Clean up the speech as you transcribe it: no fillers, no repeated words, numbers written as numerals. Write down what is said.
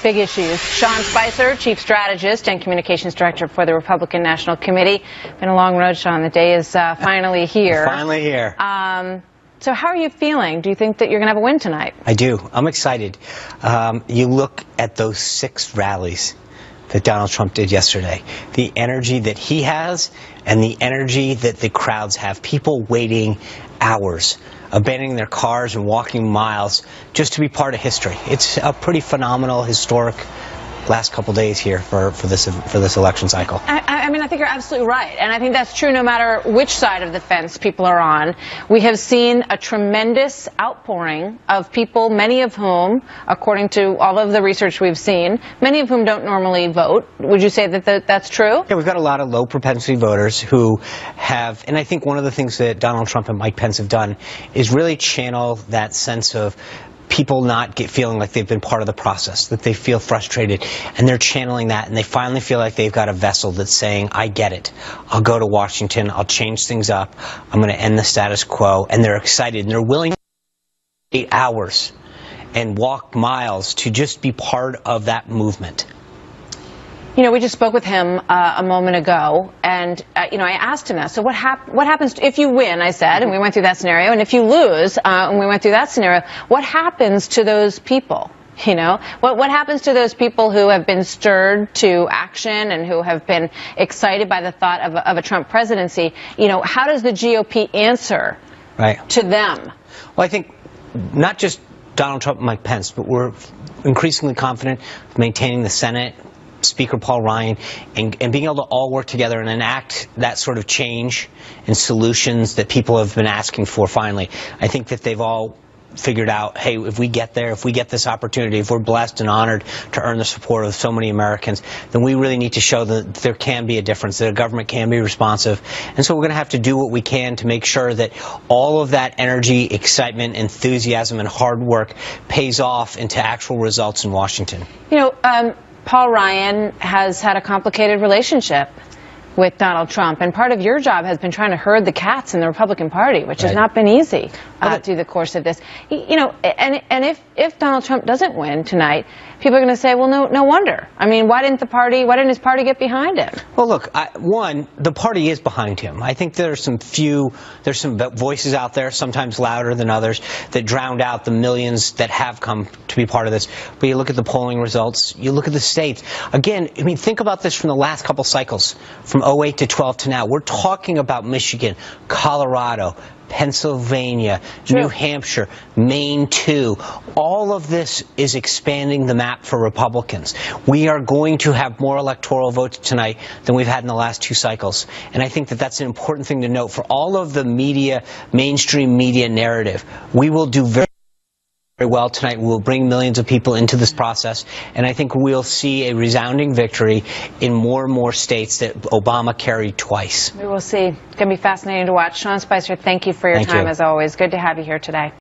big issues. Sean Spicer, Chief Strategist and Communications Director for the Republican National Committee. Been a long road, Sean. The day is finally here. Finally here. So how are you feeling? Do you think that you're going to have a win tonight? I do. I'm excited. You look at those 6 rallies that Donald Trump did yesterday. The energy that he has and the energy that the crowds have. People waiting hours, abandoning their cars and walking miles just to be part of history. It's a pretty phenomenal, historic last couple days here for this election cycle. I mean, I think you're absolutely right. And I think that's true no matter which side of the fence people are on. We have seen a tremendous outpouring of people, many of whom, according to all of the research we've seen, many of whom don't normally vote. Would you say that that's true? Yeah, we've got a lot of low propensity voters who have, and I think one of the things that Donald Trump and Mike Pence have done is really channel that sense of people not feeling like they've been part of the process, that they feel frustrated, and they're channeling that, and they finally feel like they've got a vessel that's saying, I get it. I'll go to Washington. I'll change things up. I'm going to end the status quo. And they're excited, and they're willing to wait 8 hours and walk miles to just be part of that movement. You know, we just spoke with him a moment ago, and, you know, I asked him that. So what happens if you win, I said, and we went through that scenario, and if you lose, and we went through that scenario, what happens to those people? You know, what happens to those people who have been stirred to action and who have been excited by the thought of a Trump presidency? You know, how does the GOP answer to them? Well, I think not just Donald Trump and Mike Pence, but we're increasingly confident of maintaining the Senate, Speaker Paul Ryan, and being able to all work together and enact that sort of change and solutions that people have been asking for finally. I think that they've all figured out, hey, if we get there, if we get this opportunity, if we're blessed and honored to earn the support of so many Americans, then we really need to show that there can be a difference, that a government can be responsive. And so we're going to have to do what we can to make sure that all of that energy, excitement, enthusiasm, and hard work pays off into actual results in Washington. You know, Paul Ryan has had a complicated relationship with Donald Trump, and part of your job has been trying to herd the cats in the Republican Party, which has not been easy through the course of this. You know, and if Donald Trump doesn't win tonight, people are going to say, well, no wonder. I mean, why didn't his party get behind him? Well, look, one, the party is behind him. I think there's some voices out there, sometimes louder than others, that drowned out the millions that have come to be part of this. But you look at the polling results, you look at the states. Again, I mean, think about this from the last couple cycles, from 08 to 12 to now. We're talking about Michigan, Colorado, Pennsylvania, New Hampshire, Maine too. All of this is expanding the map for Republicans. We are going to have more electoral votes tonight than we've had in the last 2 cycles. And I think that that's an important thing to note. For all of the media, mainstream media narrative, we will do very well tonight. We'll bring millions of people into this process, and I think we'll see a resounding victory in more and more states that Obama carried twice. We will see. It's going to be fascinating to watch. Sean Spicer, thank you for your time as always. Good to have you here today.